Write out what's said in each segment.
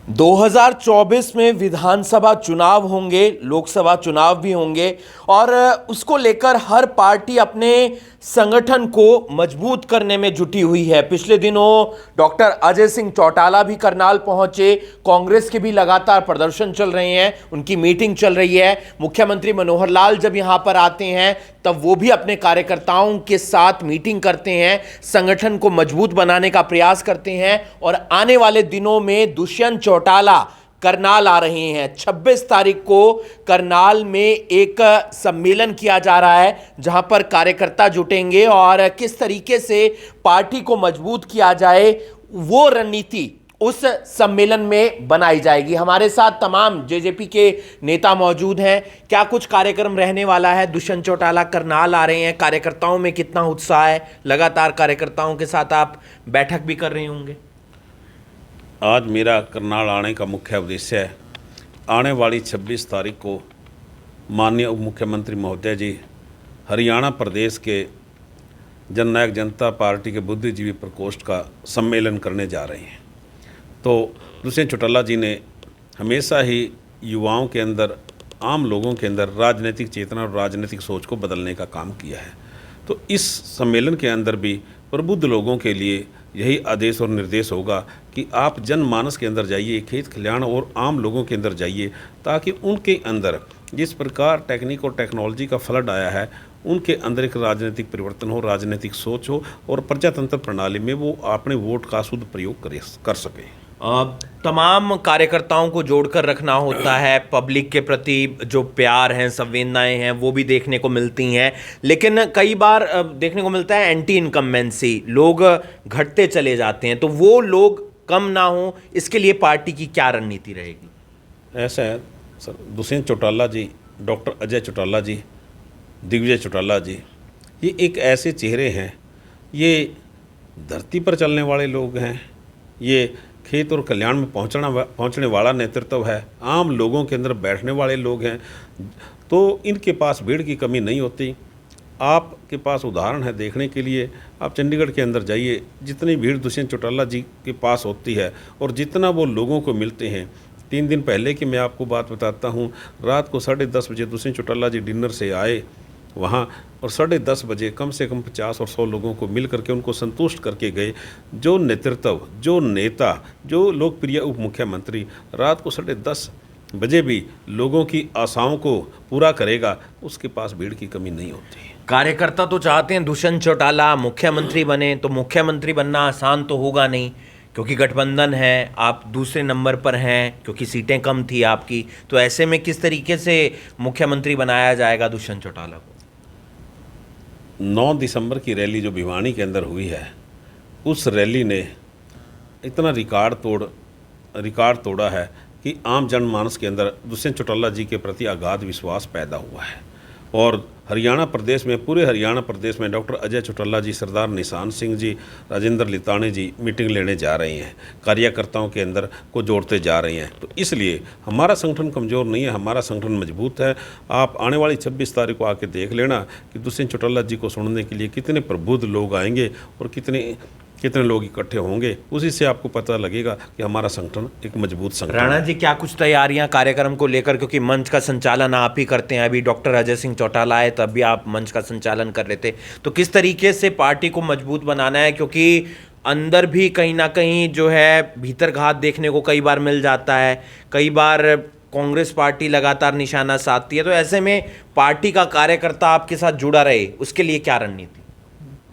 2024 में विधानसभा चुनाव होंगे, लोकसभा चुनाव भी होंगे और उसको लेकर हर पार्टी अपने संगठन को मजबूत करने में जुटी हुई है। पिछले दिनों डॉक्टर अजय सिंह चौटाला भी करनाल पहुंचे। कांग्रेस के भी लगातार प्रदर्शन चल रहे हैं, उनकी मीटिंग चल रही है। मुख्यमंत्री मनोहर लाल जब यहां पर आते हैं तब वो भी अपने कार्यकर्ताओं के साथ मीटिंग करते हैं, संगठन को मजबूत बनाने का प्रयास करते हैं और आने वाले दिनों में दुष्यंत चौटाला करनाल आ रहे हैं। 26 तारीख को करनाल में एक सम्मेलन किया जा रहा है जहां पर कार्यकर्ता जुटेंगे और किस तरीके से पार्टी को मजबूत किया जाए वो रणनीति उस सम्मेलन में बनाई जाएगी। हमारे साथ तमाम जेजेपी के नेता मौजूद हैं। क्या कुछ कार्यक्रम रहने वाला है? दुष्यंत चौटाला करनाल आ रहे हैं, कार्यकर्ताओं में कितना उत्साह है? लगातार कार्यकर्ताओं के साथ आप बैठक भी कर रहे होंगे। आज मेरा करनाल आने का मुख्य उद्देश्य है, आने वाली 26 तारीख को माननीय उप मुख्यमंत्री महोदय जी हरियाणा प्रदेश के जननायक जनता पार्टी के बुद्धिजीवी प्रकोष्ठ का सम्मेलन करने जा रहे हैं। तो दुष्यंत चौटाला जी ने हमेशा ही युवाओं के अंदर, आम लोगों के अंदर राजनीतिक चेतना और राजनीतिक सोच को बदलने का काम किया है। तो इस सम्मेलन के अंदर भी प्रबुद्ध लोगों के लिए यही आदेश और निर्देश होगा कि आप जनमानस के अंदर जाइए, खेत खलिहान और आम लोगों के अंदर जाइए, ताकि उनके अंदर जिस प्रकार टेक्निक और टेक्नोलॉजी का फ्लड आया है उनके अंदर एक राजनीतिक परिवर्तन हो, राजनीतिक सोच हो और प्रजातंत्र प्रणाली में वो अपने वोट का शुद्ध प्रयोग कर सकें। तमाम कार्यकर्ताओं को जोड़कर रखना होता है। पब्लिक के प्रति जो प्यार हैं, संवेदनाएं हैं, वो भी देखने को मिलती हैं, लेकिन कई बार देखने को मिलता है एंटी इनकम्बेंसी, लोग घटते चले जाते हैं। तो वो लोग कम ना हो, इसके लिए पार्टी की क्या रणनीति रहेगी? ऐसा है सर, दुष्यंत चौटाला जी, डॉक्टर अजय चौटाला जी, दिग्विजय चौटाला जी, ये एक ऐसे चेहरे हैं, ये धरती पर चलने वाले लोग हैं, ये खेत और कल्याण में पहुंचने वाला नेतृत्व है, आम लोगों के अंदर बैठने वाले लोग हैं। तो इनके पास भीड़ की कमी नहीं होती। आपके पास उदाहरण है देखने के लिए, आप चंडीगढ़ के अंदर जाइए, जितनी भीड़ दुष्यंत चौटाला जी के पास होती है और जितना वो लोगों को मिलते हैं। 3 दिन पहले की मैं आपको बात बताता हूँ, रात को 10:30 बजे दुष्यंत चौटाला जी डिनर से आए वहाँ और 10:30 बजे कम से कम 50 और 100 लोगों को मिल करके उनको संतुष्ट करके गए। जो नेतृत्व, जो नेता, जो लोकप्रिय उप मुख्यमंत्री रात को 10:30 बजे भी लोगों की आशाओं को पूरा करेगा, उसके पास भीड़ की कमी नहीं होती। कार्यकर्ता तो चाहते हैं दुष्यंत चौटाला मुख्यमंत्री बने, तो मुख्यमंत्री बनना आसान तो होगा नहीं, क्योंकि गठबंधन है, आप दूसरे नंबर पर हैं, क्योंकि सीटें कम थी आपकी। तो ऐसे में किस तरीके से मुख्यमंत्री बनाया जाएगा दुष्यंत चौटाला को? 9 दिसंबर की रैली जो भिवानी के अंदर हुई है, उस रैली ने इतना रिकॉर्ड तोड़ा है कि आम जनमानस के अंदर दुष्यंत चौटाला जी के प्रति अगाध विश्वास पैदा हुआ है। और हरियाणा प्रदेश में, पूरे हरियाणा प्रदेश में डॉक्टर अजय चौटाला जी, सरदार निशान सिंह जी, राजेंद्र लितानी जी मीटिंग लेने जा रहे हैं, कार्यकर्ताओं के अंदर को जोड़ते जा रहे हैं। तो इसलिए हमारा संगठन कमज़ोर नहीं है, हमारा संगठन मजबूत है। आप आने वाली 26 तारीख को आके देख लेना कि दुष्यंत चौटाला जी को सुनने के लिए कितने प्रबुद्ध लोग आएंगे और कितने लोग इकट्ठे होंगे। उसी से आपको पता लगेगा कि हमारा संगठन एक मजबूत संगठन है। राणा जी, क्या कुछ तैयारियां कार्यक्रम को लेकर, क्योंकि मंच का संचालन आप ही करते हैं, अभी डॉक्टर अजय सिंह चौटाला आए तब भी आप मंच का संचालन कर रहे थे, तो किस तरीके से पार्टी को मजबूत बनाना है? क्योंकि अंदर भी कहीं ना कहीं जो है भीतरघात देखने को कई बार मिल जाता है, कई बार कांग्रेस पार्टी लगातार निशाना साधती है। तो ऐसे में पार्टी का कार्यकर्ता आपके साथ जुड़ा रहे, उसके लिए क्या रणनीति?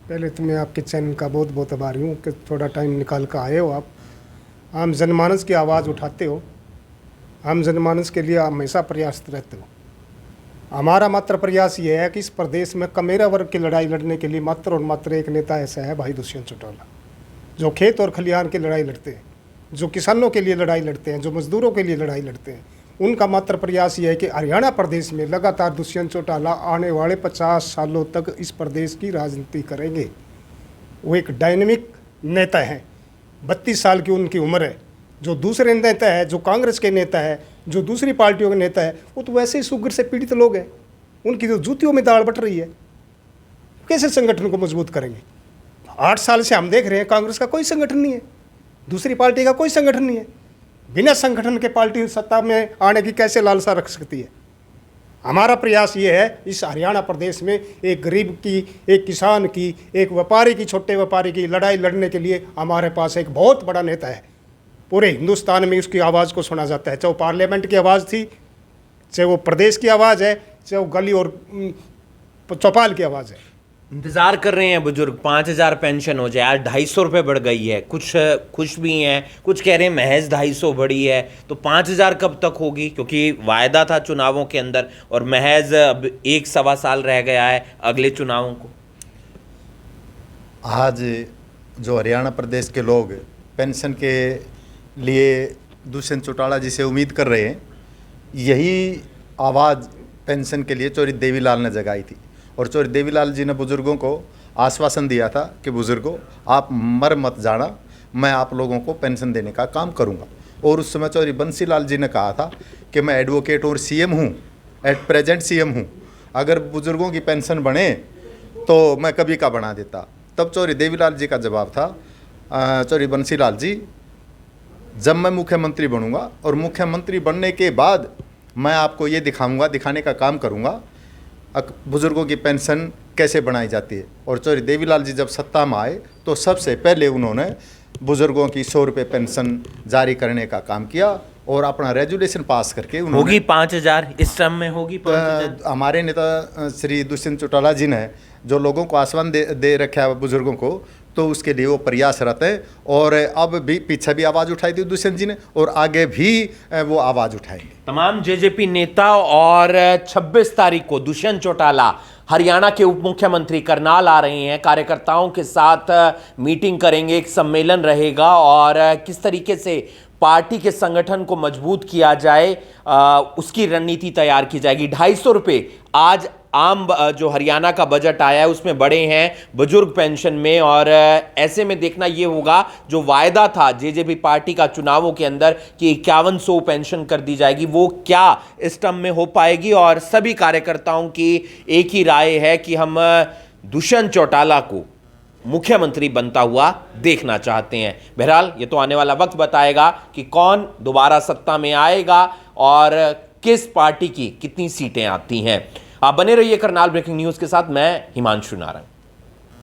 पहले तो मैं आपके चैनल का बहुत बहुत आभारी हूँ कि थोड़ा टाइम निकाल कर आए हो। आप आम जनमानस की आवाज़ उठाते हो, आम जनमानस के लिए हमेशा प्रयासरत रहते हो। हमारा मात्र प्रयास ये है कि इस प्रदेश में कमेरा वर्ग की लड़ाई लड़ने के लिए मात्र और मात्र एक नेता ऐसा है, भाई दुष्यंत चौटाला, जो खेत और खलिहान की लड़ाई लड़ते हैं, जो किसानों के लिए लड़ाई लड़ते हैं, जो मजदूरों के लिए लड़ाई लड़ते हैं। उनका मात्र प्रयास ये है कि हरियाणा प्रदेश में लगातार दुष्यंत चौटाला आने वाले 50 सालों तक इस प्रदेश की राजनीति करेंगे। वो एक डायनेमिक नेता हैं, 32 साल की उनकी उम्र है। जो दूसरे नेता है, जो कांग्रेस के नेता है, जो दूसरी पार्टियों के नेता है, वो तो वैसे ही शुगर से पीड़ित लोग हैं। उनकी जो जूतियों में दाढ़ बट रही है, कैसे संगठन को मजबूत करेंगे? 8 साल से हम देख रहे हैं कांग्रेस का कोई संगठन नहीं है, दूसरी पार्टी का कोई संगठन नहीं है। बिना संगठन के पार्टी सत्ता में आने की कैसे लालसा रख सकती है। हमारा प्रयास ये है, इस हरियाणा प्रदेश में एक गरीब की, एक किसान की, एक व्यापारी की, छोटे व्यापारी की लड़ाई लड़ने के लिए हमारे पास एक बहुत बड़ा नेता है। पूरे हिंदुस्तान में उसकी आवाज़ को सुना जाता है, चाहे वो पार्लियामेंट की आवाज़ थी, चाहे वो प्रदेश की आवाज़ है, चाहे वो गली और चौपाल की आवाज़ है। इंतजार कर रहे हैं बुजुर्ग 5,000 पेंशन हो जाए। आज 250 रुपये बढ़ गई है, कुछ खुश भी हैं, कुछ कह रहे हैं महज 250 बढ़ी है। तो 5,000 कब तक होगी, क्योंकि वायदा था चुनावों के अंदर और महज अब 1-1.25 साल रह गया है अगले चुनावों को। आज जो हरियाणा प्रदेश के लोग पेंशन के लिए दुष्यंत चौटाला जी से उम्मीद कर रहे हैं, यही आवाज़ पेंशन के लिए चौधरी देवीलाल ने जगाई थी। और चौधरी देवीलाल जी ने बुज़ुर्गों को आश्वासन दिया था कि बुज़ुर्गों आप मर मत जाना, मैं आप लोगों को पेंशन देने का काम करूंगा। और उस समय चौधरी बंसीलाल जी ने कहा था कि मैं एडवोकेट और सीएम हूं, एट प्रेजेंट सीएम हूं, अगर बुज़ुर्गों की पेंशन बढ़े तो मैं कभी का बना देता। तब चौधरी देवीलाल जी का जवाब था, चौधरी बंसीलाल जी, जब मैं मुख्यमंत्री बनूंगा और मुख्यमंत्री बनने के बाद मैं आपको ये दिखाने का काम करूंगा बुज़ुर्गों की पेंशन कैसे बनाई जाती है। और चौधरी देवीलाल जी जब सत्ता में आए तो सबसे पहले उन्होंने बुज़ुर्गों की 100 रुपये पेंशन जारी करने का काम किया और अपना रेजुलेशन पास करके होगी 5,000 इस टर्म में होगी 5,000। हमारे नेता श्री दुष्यंत चौटाला जी ने जो लोगों को आश्वासन दे रखा है बुज़ुर्गों को, तो उसके लिए वो प्रयासरत है। और अब भी पीछे भी आवाज़ उठाई थी दुष्यंत जी ने और आगे भी वो आवाज़ उठाएंगे। तमाम जेजेपी नेता और 26 तारीख को दुष्यंत चौटाला हरियाणा के उप मुख्यमंत्री करनाल आ रहे हैं, कार्यकर्ताओं के साथ मीटिंग करेंगे, एक सम्मेलन रहेगा और किस तरीके से पार्टी के संगठन को मजबूत किया जाए उसकी रणनीति तैयार की जाएगी। 250 रुपये आज आम जो हरियाणा का बजट आया है उसमें बढ़े हैं बुजुर्ग पेंशन में, और ऐसे में देखना ये होगा जो वायदा था जेजेपी पार्टी का चुनावों के अंदर कि 5100 पेंशन कर दी जाएगी, वो क्या इस टर्म में हो पाएगी। और सभी कार्यकर्ताओं की एक ही राय है कि हम दुष्यंत चौटाला को मुख्यमंत्री बनता हुआ देखना चाहते हैं। बहरहाल ये तो आने वाला वक्त बताएगा कि कौन दोबारा सत्ता में आएगा और किस पार्टी की कितनी सीटें आती हैं। आप बने रहिए करनाल ब्रेकिंग न्यूज़ के साथ। मैं हिमांशु नारंग।